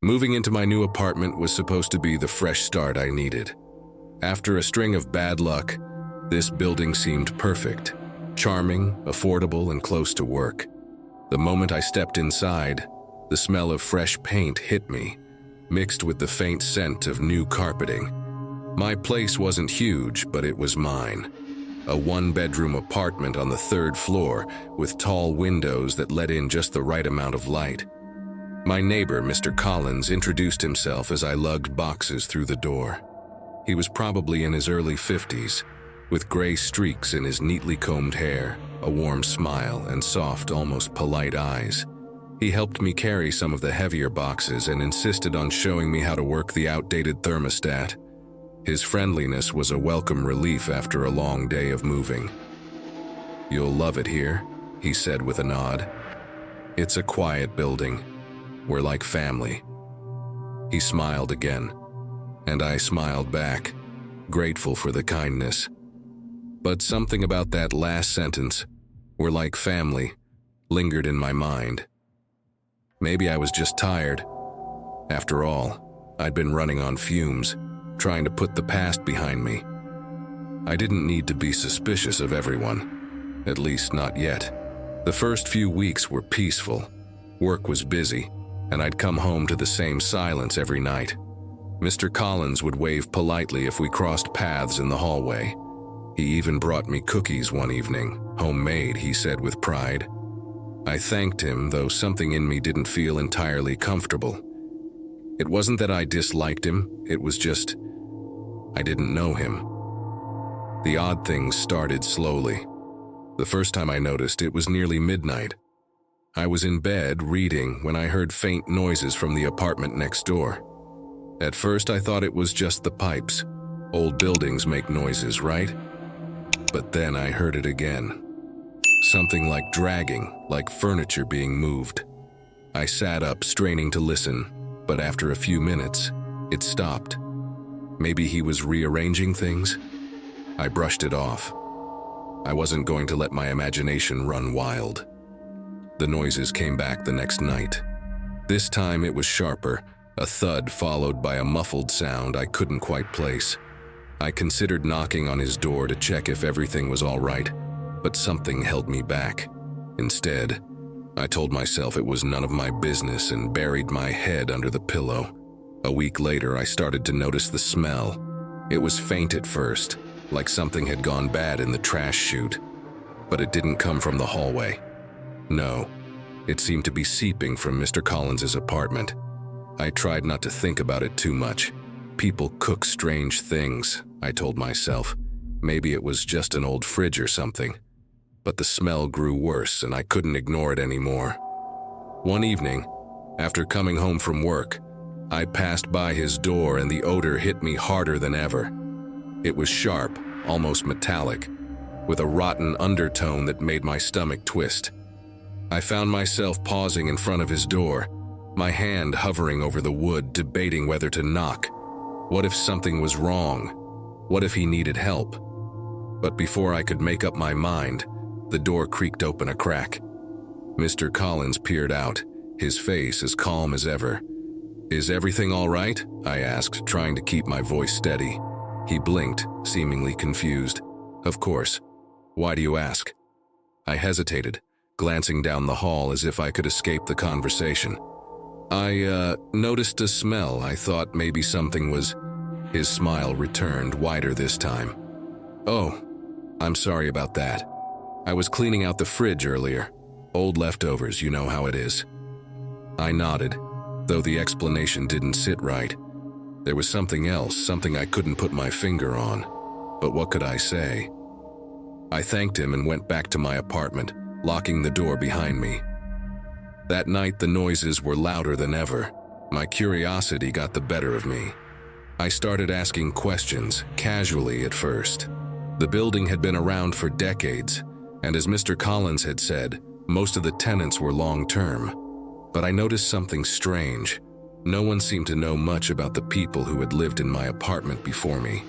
Moving into my new apartment was supposed to be the fresh start I needed. After a string of bad luck, this building seemed perfect, charming, affordable, and close to work. The moment I stepped inside, the smell of fresh paint hit me, mixed with the faint scent of new carpeting. My place wasn't huge, but it was mine. A one-bedroom apartment on the third floor with tall windows that let in just the right amount of light. My neighbor, Mr. Collins, introduced himself as I lugged boxes through the door. He was probably in his early 50s, with gray streaks in his neatly combed hair, a warm smile, and soft, almost polite eyes. He helped me carry some of the heavier boxes and insisted on showing me how to work the outdated thermostat. His friendliness was a welcome relief after a long day of moving. "You'll love it here," he said with a nod. "It's a quiet building. We're like family." He smiled again, and I smiled back, grateful for the kindness. But something about that last sentence, "we're like family," lingered in my mind. Maybe I was just tired. After all, I'd been running on fumes, trying to put the past behind me. I didn't need to be suspicious of everyone, at least not yet. The first few weeks were peaceful. Work was busy, and I'd come home to the same silence every night. Mr. Collins would wave politely if we crossed paths in the hallway. He even brought me cookies one evening, homemade, he said with pride. I thanked him, though something in me didn't feel entirely comfortable. It wasn't that I disliked him, it was just I didn't know him. The odd things started slowly. The first time I noticed, it was nearly midnight. I was in bed reading when I heard faint noises from the apartment next door. At first I thought it was just the pipes. Old buildings make noises, right? But then I heard it again. Something like dragging, like furniture being moved. I sat up, straining to listen, but after a few minutes, it stopped. Maybe he was rearranging things? I brushed it off. I wasn't going to let my imagination run wild. The noises came back the next night. This time it was sharper, a thud followed by a muffled sound I couldn't quite place. I considered knocking on his door to check if everything was all right, but something held me back. Instead, I told myself it was none of my business and buried my head under the pillow. A week later, I started to notice the smell. It was faint at first, like something had gone bad in the trash chute, but it didn't come from the hallway. No, it seemed to be seeping from Mr. Collins's apartment. I tried not to think about it too much. People cook strange things, I told myself. Maybe it was just an old fridge or something. But the smell grew worse and I couldn't ignore it anymore. One evening, after coming home from work, I passed by his door and the odor hit me harder than ever. It was sharp, almost metallic, with a rotten undertone that made my stomach twist. I found myself pausing in front of his door, my hand hovering over the wood, debating whether to knock. What if something was wrong? What if he needed help? But before I could make up my mind, the door creaked open a crack. Mr. Collins peered out, his face as calm as ever. "Is everything all right?" I asked, trying to keep my voice steady. He blinked, seemingly confused. "Of course. Why do you ask?" I hesitated, glancing down the hall as if I could escape the conversation. I noticed a smell. I thought maybe something was..." His smile returned, wider this time. "Oh, I'm sorry about that. I was cleaning out the fridge earlier. Old leftovers, you know how it is." I nodded, though the explanation didn't sit right. There was something else, something I couldn't put my finger on. But what could I say? I thanked him and went back to my apartment, locking the door behind me. That night the noises were louder than ever. My curiosity got the better of me. I started asking questions, casually at first. The building had been around for decades, and as Mr. Collins had said, most of the tenants were long-term. But I noticed something strange. No one seemed to know much about the people who had lived in my apartment before me.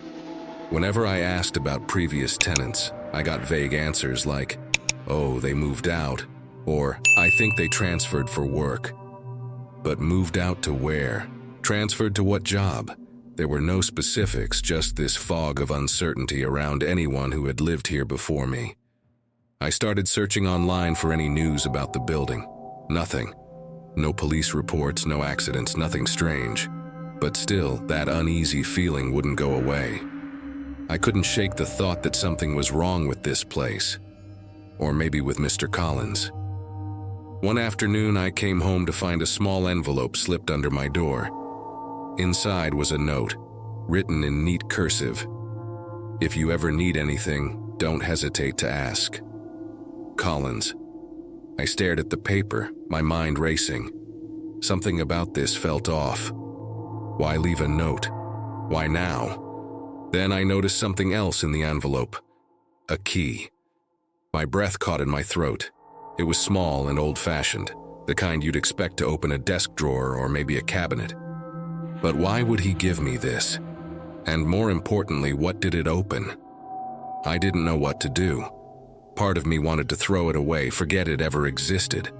Whenever I asked about previous tenants, I got vague answers like, "Oh, they moved out," or "I think they transferred for work." But moved out to where? Transferred to what job? There were no specifics, just this fog of uncertainty around anyone who had lived here before me. I started searching online for any news about the building. Nothing. No police reports, no accidents, nothing strange. But still, that uneasy feeling wouldn't go away. I couldn't shake the thought that something was wrong with this place. Or maybe with Mr. Collins. One afternoon, I came home to find a small envelope slipped under my door. Inside was a note, written in neat cursive. If you ever need anything, don't hesitate to ask. Collins. I stared at the paper, my mind racing. Something about this felt off. Why leave a note? Why now? Then I noticed something else in the envelope. A key. My breath caught in my throat. It was small and old-fashioned, the kind you'd expect to open a desk drawer or maybe a cabinet. But why would he give me this? And more importantly, what did it open? I didn't know what to do. Part of me wanted to throw it away, forget it ever existed.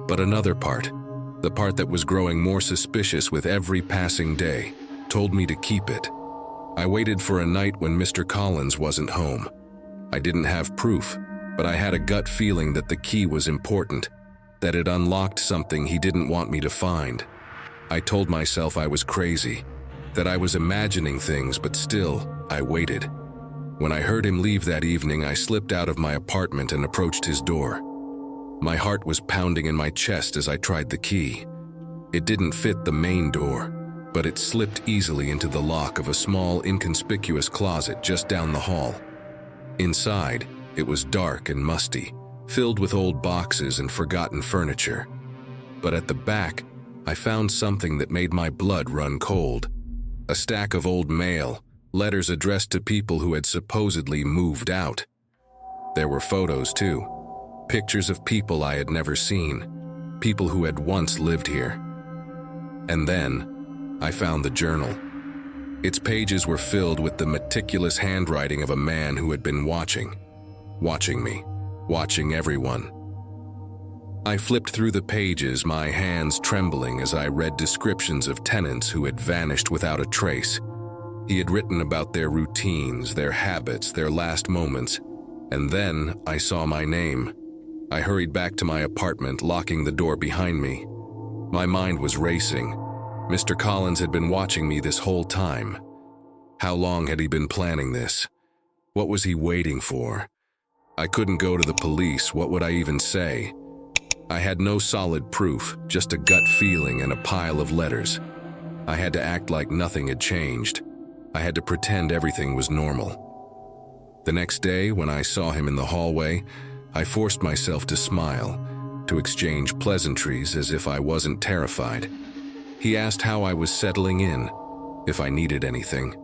But another part, the part that was growing more suspicious with every passing day, told me to keep it. I waited for a night when Mr. Collins wasn't home. I didn't have proof, but I had a gut feeling that the key was important, that it unlocked something he didn't want me to find. I told myself I was crazy, that I was imagining things, but still, I waited. When I heard him leave that evening, I slipped out of my apartment and approached his door. My heart was pounding in my chest as I tried the key. It didn't fit the main door, but it slipped easily into the lock of a small, inconspicuous closet just down the hall. Inside, it was dark and musty, filled with old boxes and forgotten furniture. But at the back, I found something that made my blood run cold. A stack of old mail, letters addressed to people who had supposedly moved out. There were photos too, pictures of people I had never seen, people who had once lived here. And then, I found the journal. Its pages were filled with the meticulous handwriting of a man who had been watching me, watching everyone. I flipped through the pages, my hands trembling as I read descriptions of tenants who had vanished without a trace. He had written about their routines, their habits, their last moments, and then I saw my name. I hurried back to my apartment, locking the door behind me. My mind was racing. Mr. Collins had been watching me this whole time. How long had he been planning this? What was he waiting for? I couldn't go to the police. What would I even say? I had no solid proof, just a gut feeling and a pile of letters. I had to act like nothing had changed. I had to pretend everything was normal. The next day, when I saw him in the hallway, I forced myself to smile, to exchange pleasantries as if I wasn't terrified. He asked how I was settling in, if I needed anything.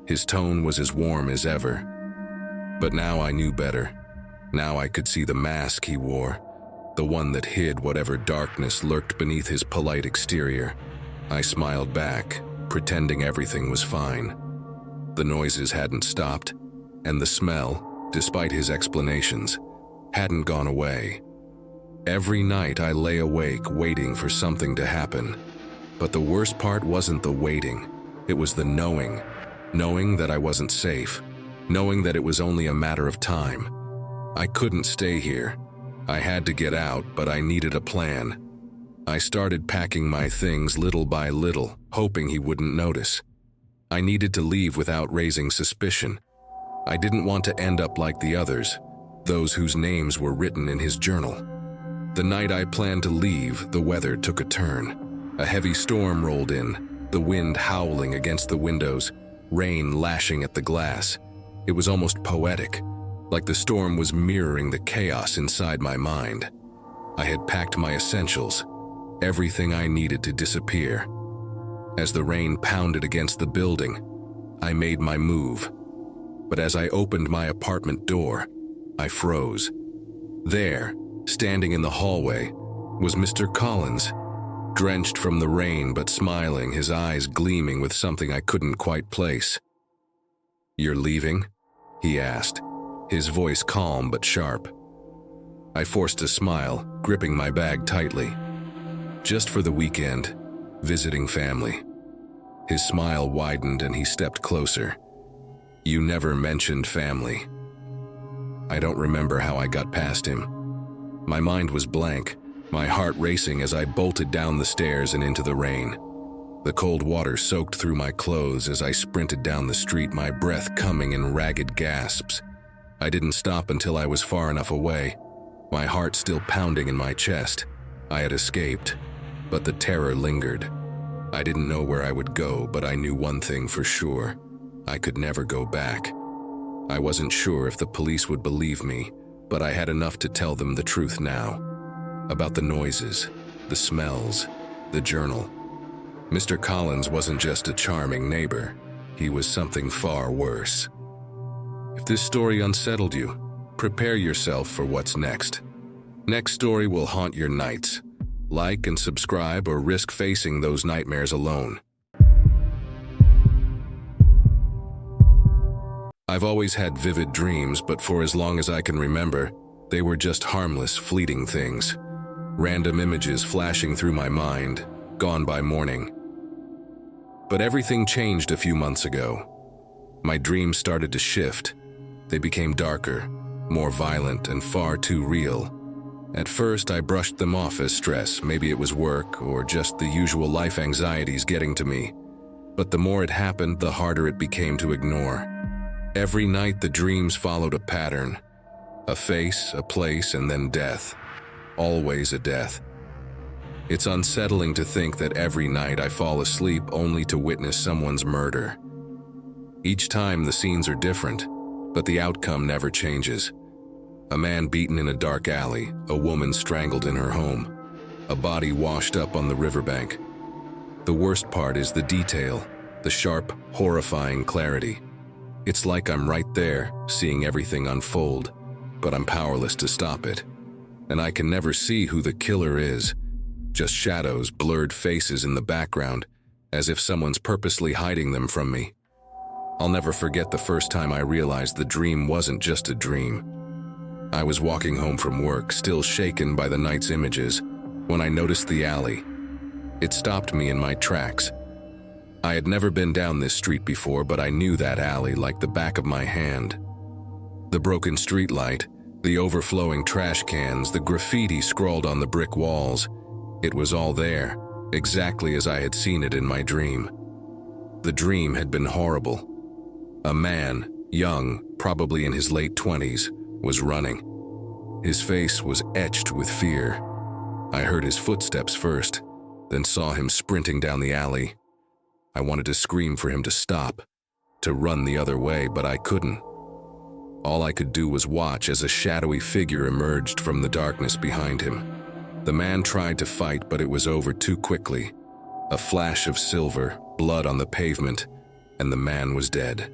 His tone was as warm as ever. But now I knew better. Now I could see the mask he wore, the one that hid whatever darkness lurked beneath his polite exterior. I smiled back, pretending everything was fine. The noises hadn't stopped, and the smell, despite his explanations, hadn't gone away. Every night I lay awake waiting for something to happen. But the worst part wasn't the waiting, it was the knowing. Knowing that I wasn't safe, knowing that it was only a matter of time. I couldn't stay here. I had to get out, but I needed a plan. I started packing my things little by little, hoping he wouldn't notice. I needed to leave without raising suspicion. I didn't want to end up like the others, those whose names were written in his journal. The night I planned to leave, the weather took a turn. A heavy storm rolled in, the wind howling against the windows, rain lashing at the glass. It was almost poetic, like the storm was mirroring the chaos inside my mind. I had packed my essentials, everything I needed to disappear. As the rain pounded against the building, I made my move. But as I opened my apartment door, I froze. There, standing in the hallway, was Mr. Collins, drenched from the rain but smiling, his eyes gleaming with something I couldn't quite place. "You're leaving?" he asked, his voice calm but sharp. I forced a smile, gripping my bag tightly. just for the weekend, visiting family. His smile widened and he stepped closer. You never mentioned family. I don't remember how I got past him. My mind was blank, my heart racing as I bolted down the stairs and into the rain. The cold water soaked through my clothes as I sprinted down the street, my breath coming in ragged gasps. I didn't stop until I was far enough away, my heart still pounding in my chest. I had escaped, but the terror lingered. I didn't know where I would go, but I knew one thing for sure. I could never go back. I wasn't sure if the police would believe me, but I had enough to tell them the truth now. About the noises, the smells, the journal. Mr. Collins wasn't just a charming neighbor. He was something far worse. If this story unsettled you, prepare yourself for what's next. Next story will haunt your nights. Like and subscribe or risk facing those nightmares alone. I've always had vivid dreams, but for as long as I can remember, they were just harmless, fleeting things. Random images flashing through my mind, gone by morning. But everything changed a few months ago. My dreams started to shift. They became darker, more violent, and far too real. At first, I brushed them off as stress. Maybe it was work or just the usual life anxieties getting to me. But the more it happened, the harder it became to ignore. Every night, the dreams followed a pattern. A face, a place, and then death. Always a death. It's unsettling to think that every night I fall asleep only to witness someone's murder. Each time the scenes are different, but the outcome never changes. A man beaten in a dark alley, a woman strangled in her home, a body washed up on the riverbank. The worst part is the detail, the sharp, horrifying clarity. It's like I'm right there, seeing everything unfold, but I'm powerless to stop it. And I can never see who the killer is. Just shadows, blurred faces in the background, as if someone's purposely hiding them from me. I'll never forget the first time I realized the dream wasn't just a dream. I was walking home from work, still shaken by the night's images, when I noticed the alley. It stopped me in my tracks. I had never been down this street before, but I knew that alley like the back of my hand. The broken streetlight, the overflowing trash cans, the graffiti scrawled on the brick walls. It was all there, exactly as I had seen it in my dream. The dream had been horrible. A man, young, probably in his late 20s, was running. His face was etched with fear. I heard his footsteps first, then saw him sprinting down the alley. I wanted to scream for him to stop, to run the other way, but I couldn't. All I could do was watch as a shadowy figure emerged from the darkness behind him. The man tried to fight, but it was over too quickly. A flash of silver, blood on the pavement, and the man was dead.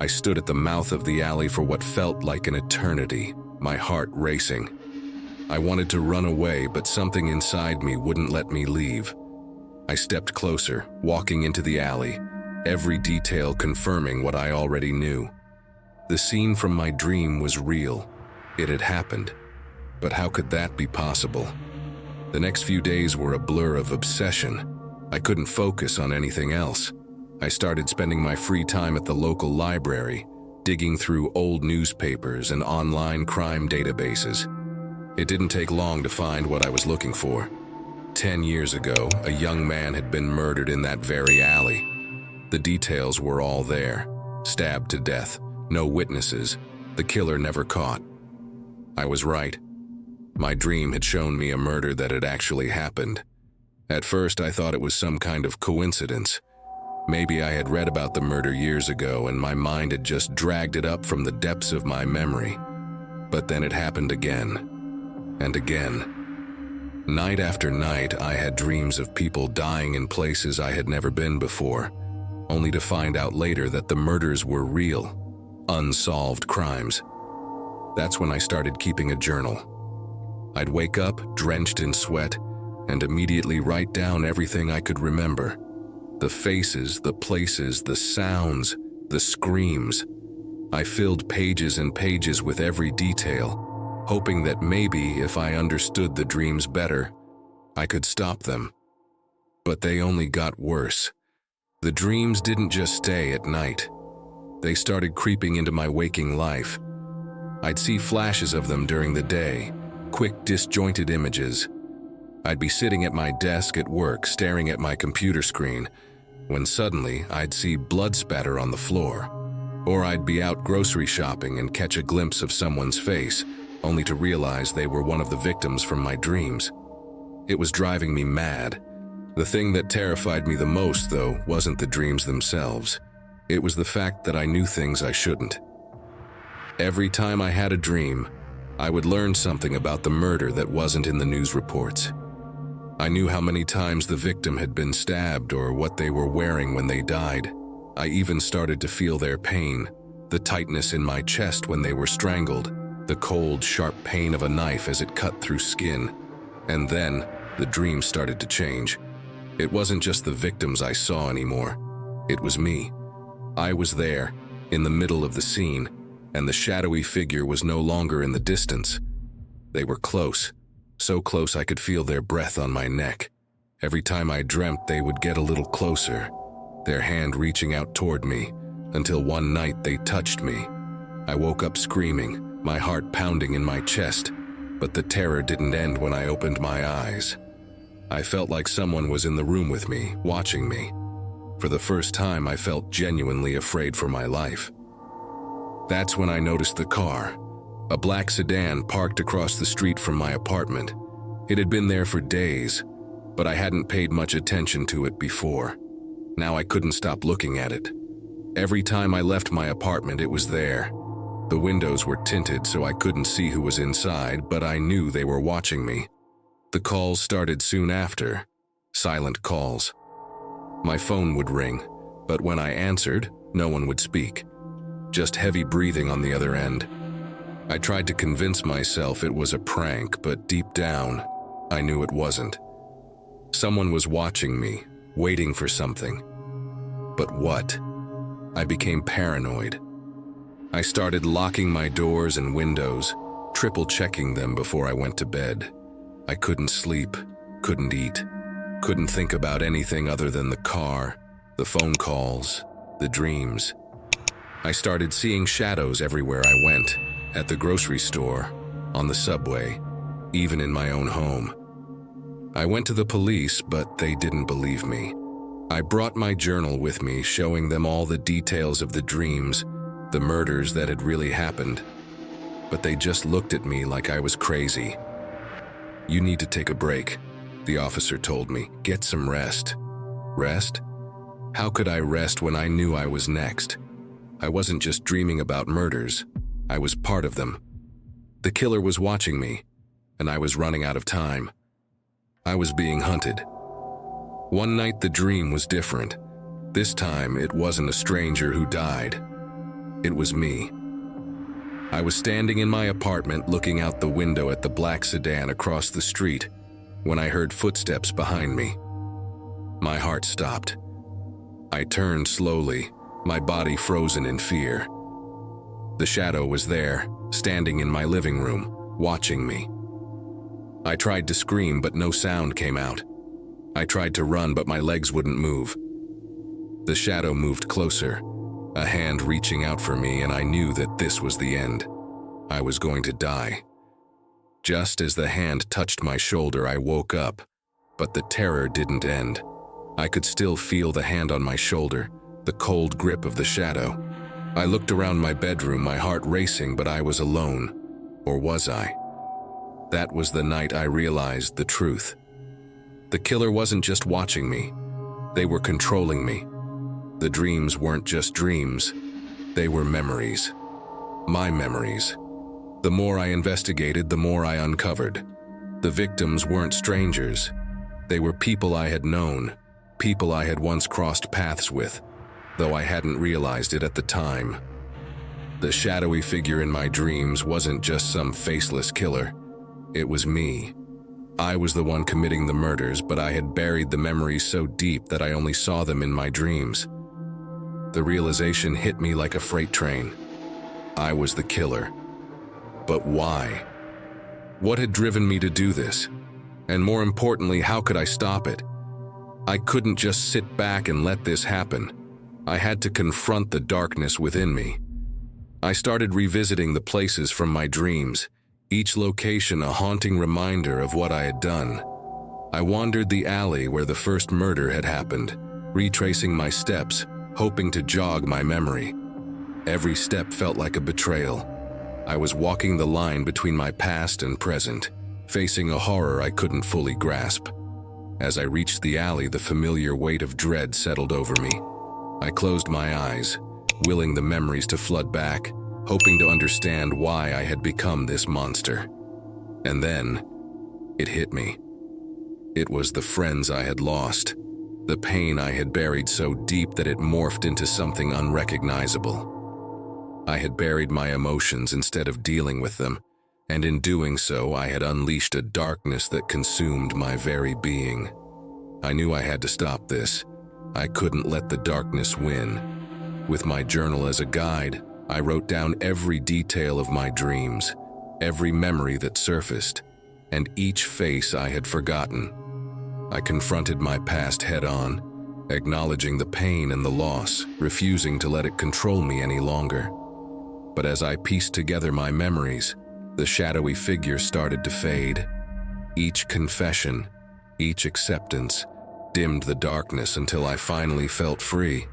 I stood at the mouth of the alley for what felt like an eternity, my heart racing. I wanted to run away, but something inside me wouldn't let me leave. I stepped closer, walking into the alley, every detail confirming what I already knew. The scene from my dream was real. It had happened. But how could that be possible? The next few days were a blur of obsession. I couldn't focus on anything else. I started spending my free time at the local library, digging through old newspapers and online crime databases. It didn't take long to find what I was looking for. 10 years ago, a young man had been murdered in that very alley. The details were all there. Stabbed to death, no witnesses, the killer never caught. I was right. My dream had shown me a murder that had actually happened. At first, I thought it was some kind of coincidence. Maybe I had read about the murder years ago and my mind had just dragged it up from the depths of my memory. But then it happened again, and again. Night after night, I had dreams of people dying in places I had never been before, only to find out later that the murders were real, unsolved crimes. That's when I started keeping a journal. I'd wake up, drenched in sweat, and immediately write down everything I could remember. The faces, the places, the sounds, the screams. I filled pages and pages with every detail, hoping that maybe if I understood the dreams better, I could stop them. But they only got worse. The dreams didn't just stay at night. They started creeping into my waking life. I'd see flashes of them during the day, quick, disjointed images. I'd be sitting at my desk at work, staring at my computer screen, when suddenly I'd see blood spatter on the floor. Or I'd be out grocery shopping and catch a glimpse of someone's face, only to realize they were one of the victims from my dreams. It was driving me mad. The thing that terrified me the most, though, wasn't the dreams themselves. It was the fact that I knew things I shouldn't. Every time I had a dream, I would learn something about the murder that wasn't in the news reports. I knew how many times the victim had been stabbed or what they were wearing when they died. I even started to feel their pain, the tightness in my chest when they were strangled, the cold, sharp pain of a knife as it cut through skin. And then, the dream started to change. It wasn't just the victims I saw anymore. It was me. I was there, in the middle of the scene, and the shadowy figure was no longer in the distance. They were close. So close I could feel their breath on my neck. Every time I dreamt, they would get a little closer, their hand reaching out toward me, until one night they touched me. I woke up screaming, my heart pounding in my chest, but the terror didn't end when I opened my eyes. I felt like someone was in the room with me, watching me. For the first time, I felt genuinely afraid for my life. That's when I noticed the car. A black sedan parked across the street from my apartment. It had been there for days, but I hadn't paid much attention to it before. Now I couldn't stop looking at it. Every time I left my apartment, it was there. The windows were tinted so I couldn't see who was inside, but I knew they were watching me. The calls started soon after, silent calls. My phone would ring, but when I answered, no one would speak. Just heavy breathing on the other end. I tried to convince myself it was a prank, but deep down, I knew it wasn't. Someone was watching me, waiting for something. But what? I became paranoid. I started locking my doors and windows, triple-checking them before I went to bed. I couldn't sleep, couldn't eat, couldn't think about anything other than the car, the phone calls, the dreams. I started seeing shadows everywhere I went. At the grocery store, on the subway, even in my own home. I went to the police, but they didn't believe me. I brought my journal with me, showing them all the details of the dreams, the murders that had really happened. But they just looked at me like I was crazy. "You need to take a break," the officer told me. "Get some rest." Rest? How could I rest when I knew I was next? I wasn't just dreaming about murders. I was part of them. The killer was watching me, and I was running out of time. I was being hunted. One night the dream was different. This time it wasn't a stranger who died. It was me. I was standing in my apartment looking out the window at the black sedan across the street when I heard footsteps behind me. My heart stopped. I turned slowly, my body frozen in fear. The shadow was there, standing in my living room, watching me. I tried to scream, but no sound came out. I tried to run, but my legs wouldn't move. The shadow moved closer, a hand reaching out for me, and I knew that this was the end. I was going to die. Just as the hand touched my shoulder, I woke up, but the terror didn't end. I could still feel the hand on my shoulder, the cold grip of the shadow. I looked around my bedroom, my heart racing, but I was alone. Or was I? That was the night I realized the truth. The killer wasn't just watching me. They were controlling me. The dreams weren't just dreams. They were memories. My memories. The more I investigated, the more I uncovered. The victims weren't strangers. They were people I had known, people I had once crossed paths with, though I hadn't realized it at the time. The shadowy figure in my dreams wasn't just some faceless killer. It was me. I was the one committing the murders, but I had buried the memories so deep that I only saw them in my dreams. The realization hit me like a freight train. I was the killer. But why? What had driven me to do this? And more importantly, how could I stop it? I couldn't just sit back and let this happen. I had to confront the darkness within me. I started revisiting the places from my dreams, each location a haunting reminder of what I had done. I wandered the alley where the first murder had happened, retracing my steps, hoping to jog my memory. Every step felt like a betrayal. I was walking the line between my past and present, facing a horror I couldn't fully grasp. As I reached the alley, the familiar weight of dread settled over me. I closed my eyes, willing the memories to flood back, hoping to understand why I had become this monster. And then, it hit me. It was the friends I had lost, the pain I had buried so deep that it morphed into something unrecognizable. I had buried my emotions instead of dealing with them, and in doing so, I had unleashed a darkness that consumed my very being. I knew I had to stop this. I couldn't let the darkness win. With my journal as a guide, I wrote down every detail of my dreams, every memory that surfaced, and each face I had forgotten. I confronted my past head-on, acknowledging the pain and the loss, refusing to let it control me any longer. But as I pieced together my memories, the shadowy figure started to fade. Each confession, each acceptance, dimmed the darkness until I finally felt free.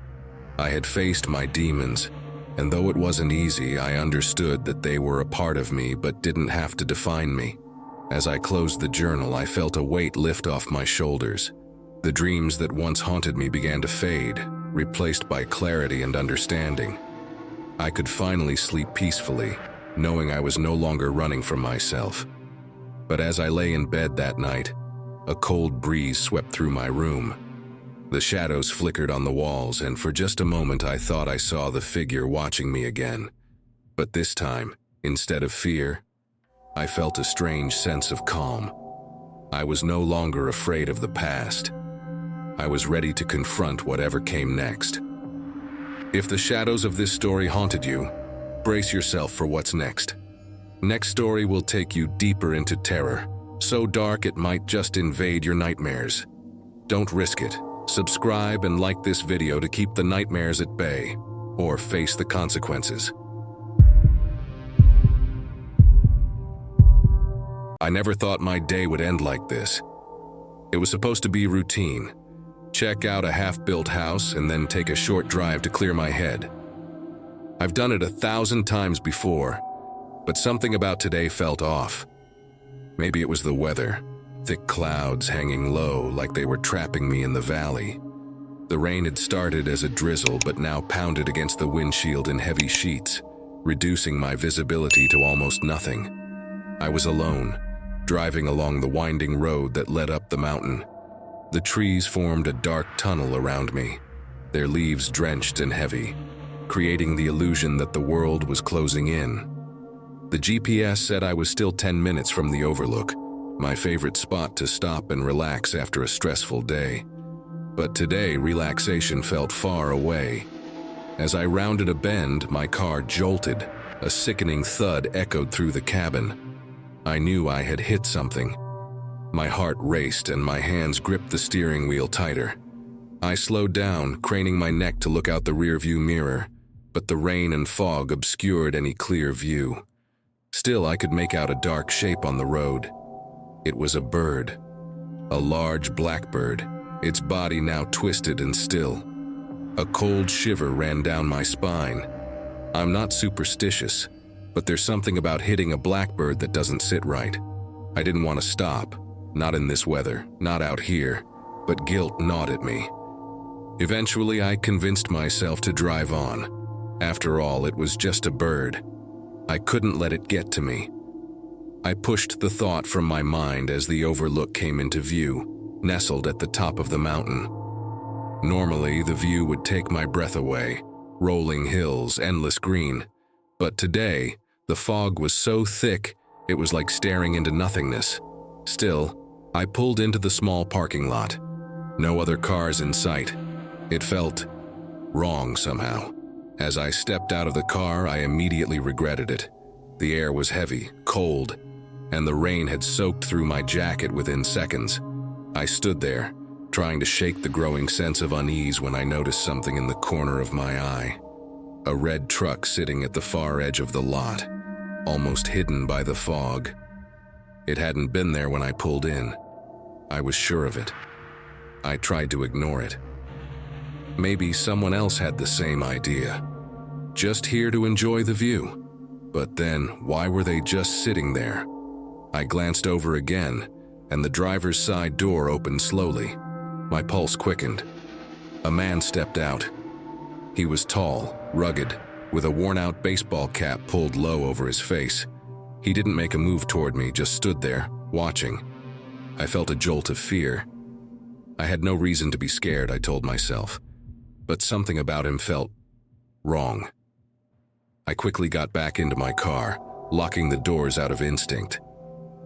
I had faced my demons, and though it wasn't easy, I understood that they were a part of me but didn't have to define me. As I closed the journal, I felt a weight lift off my shoulders. The dreams that once haunted me began to fade, replaced by clarity and understanding. I could finally sleep peacefully, knowing I was no longer running from myself. But as I lay in bed that night, a cold breeze swept through my room. The shadows flickered on the walls, and for just a moment I thought I saw the figure watching me again. But this time, instead of fear, I felt a strange sense of calm. I was no longer afraid of the past. I was ready to confront whatever came next. If the shadows of this story haunted you, brace yourself for what's next. Next story will take you deeper into terror, so dark it might just invade your nightmares. Don't risk it. Subscribe and like this video to keep the nightmares at bay, or face the consequences. I never thought my day would end like this. It was supposed to be routine. Check out a half-built house and then take a short drive to clear my head. I've done it 1,000 times before, but something about today felt off. Maybe it was the weather. Thick clouds hanging low like they were trapping me in the valley. The rain had started as a drizzle but now pounded against the windshield in heavy sheets, reducing my visibility to almost nothing. I was alone, driving along the winding road that led up the mountain. The trees formed a dark tunnel around me, their leaves drenched and heavy, creating the illusion that the world was closing in. The GPS said I was still 10 minutes from the overlook, my favorite spot to stop and relax after a stressful day. But today, relaxation felt far away. As I rounded a bend, my car jolted. A sickening thud echoed through the cabin. I knew I had hit something. My heart raced and my hands gripped the steering wheel tighter. I slowed down, craning my neck to look out the rearview mirror, but the rain and fog obscured any clear view. Still, I could make out a dark shape on the road. It was a bird, a large blackbird, its body now twisted and still. A cold shiver ran down my spine. I'm not superstitious, but there's something about hitting a blackbird that doesn't sit right. I didn't want to stop, not in this weather, not out here, but guilt gnawed at me. Eventually, I convinced myself to drive on. After all, it was just a bird. I couldn't let it get to me. I pushed the thought from my mind as the overlook came into view, nestled at the top of the mountain. Normally, the view would take my breath away, rolling hills, endless green. But today, the fog was so thick, it was like staring into nothingness. Still, I pulled into the small parking lot. No other cars in sight. It felt wrong somehow. As I stepped out of the car, I immediately regretted it. The air was heavy, cold, and the rain had soaked through my jacket within seconds. I stood there, trying to shake the growing sense of unease when I noticed something in the corner of my eye. A red truck sitting at the far edge of the lot, almost hidden by the fog. It hadn't been there when I pulled in. I was sure of it. I tried to ignore it. Maybe someone else had the same idea. Just here to enjoy the view. But then, why were they just sitting there? I glanced over again, and the driver's side door opened slowly. My pulse quickened. A man stepped out. He was tall, rugged, with a worn-out baseball cap pulled low over his face. He didn't make a move toward me, just stood there, watching. I felt a jolt of fear. I had no reason to be scared, I told myself. But something about him felt wrong. I quickly got back into my car, locking the doors out of instinct.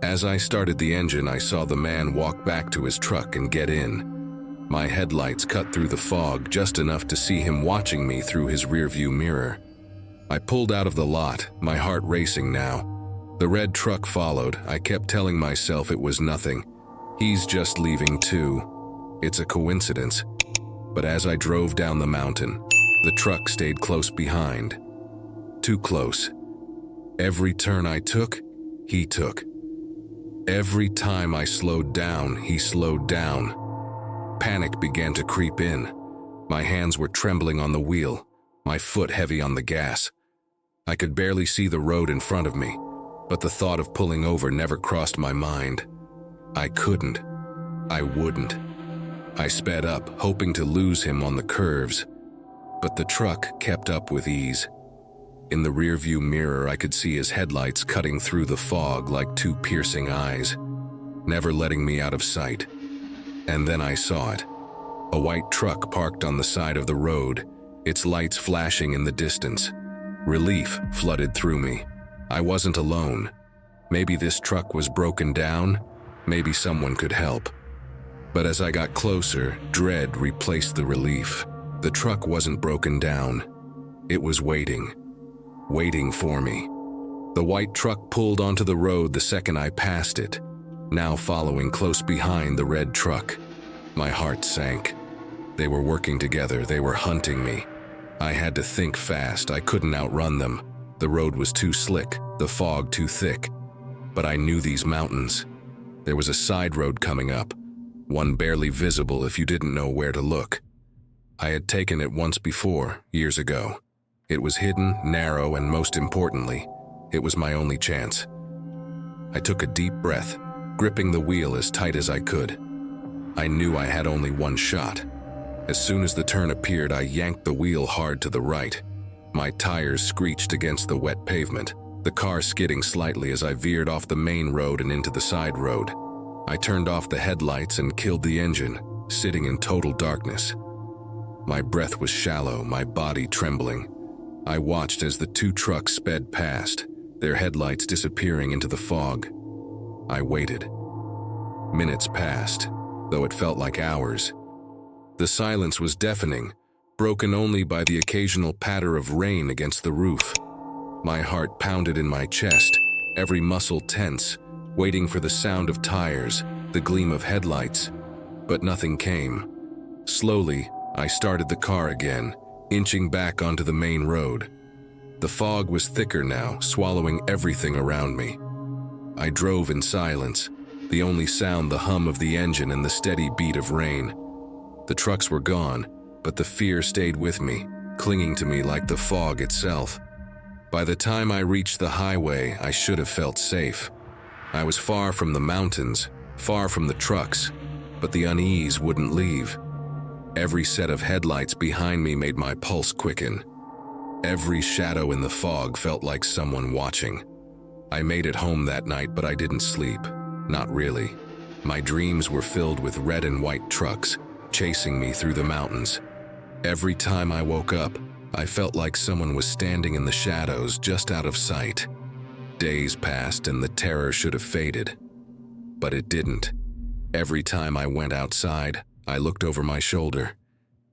As I started the engine, I saw the man walk back to his truck and get in. My headlights cut through the fog just enough to see him watching me through his rearview mirror. I pulled out of the lot, my heart racing now. The red truck followed. I kept telling myself it was nothing. He's just leaving too. It's a coincidence. But as I drove down the mountain, the truck stayed close behind. Too close. Every turn I took, he took. Every time I slowed down, he slowed down. Panic began to creep in. My hands were trembling on the wheel, my foot heavy on the gas. I could barely see the road in front of me, but the thought of pulling over never crossed my mind. I couldn't. I wouldn't. I sped up, hoping to lose him on the curves, but the truck kept up with ease. In the rearview mirror, I could see his headlights cutting through the fog like two piercing eyes, never letting me out of sight. And then I saw it. A white truck parked on the side of the road, its lights flashing in the distance. Relief flooded through me. I wasn't alone. Maybe this truck was broken down. Maybe someone could help. But as I got closer, dread replaced the relief. The truck wasn't broken down. It was waiting for me. The white truck pulled onto the road the second I passed it, now following close behind the red truck. My heart sank. They were working together. They were hunting me. I had to think fast. I couldn't outrun them. The road was too slick, the fog too thick. But I knew these mountains. There was a side road coming up, one barely visible if you didn't know where to look. I had taken it once before, years ago. It was hidden, narrow, and most importantly, it was my only chance. I took a deep breath, gripping the wheel as tight as I could. I knew I had only one shot. As soon as the turn appeared, I yanked the wheel hard to the right. My tires screeched against the wet pavement, the car skidding slightly as I veered off the main road and into the side road. I turned off the headlights and killed the engine, sitting in total darkness. My breath was shallow, my body trembling. I watched as the two trucks sped past, their headlights disappearing into the fog. I waited. Minutes passed, though it felt like hours. The silence was deafening, broken only by the occasional patter of rain against the roof. My heart pounded in my chest, every muscle tense, waiting for the sound of tires, the gleam of headlights. But nothing came. Slowly, I started the car again, inching back onto the main road. The fog was thicker now, swallowing everything around me. I drove in silence, the only sound the hum of the engine and the steady beat of rain. The trucks were gone, but the fear stayed with me, clinging to me like the fog itself. By the time I reached the highway, I should have felt safe. I was far from the mountains, far from the trucks, but the unease wouldn't leave. Every set of headlights behind me made my pulse quicken. Every shadow in the fog felt like someone watching. I made it home that night, but I didn't sleep. Not really. My dreams were filled with red and white trucks, chasing me through the mountains. Every time I woke up, I felt like someone was standing in the shadows just out of sight. Days passed and the terror should have faded. But it didn't. Every time I went outside, I looked over my shoulder.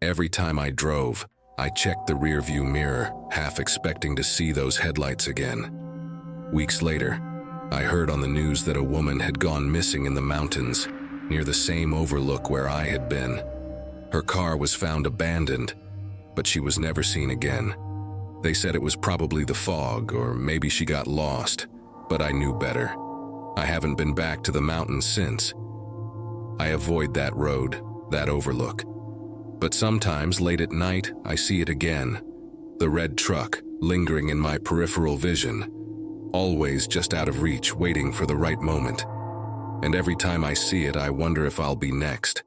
Every time I drove, I checked the rearview mirror, half expecting to see those headlights again. Weeks later, I heard on the news that a woman had gone missing in the mountains, near the same overlook where I had been. Her car was found abandoned, but she was never seen again. They said it was probably the fog, or maybe she got lost, but I knew better. I haven't been back to the mountains since. I avoid that road, that overlook. But sometimes, late at night, I see it again. The red truck, lingering in my peripheral vision. Always just out of reach, waiting for the right moment. And every time I see it, I wonder if I'll be next.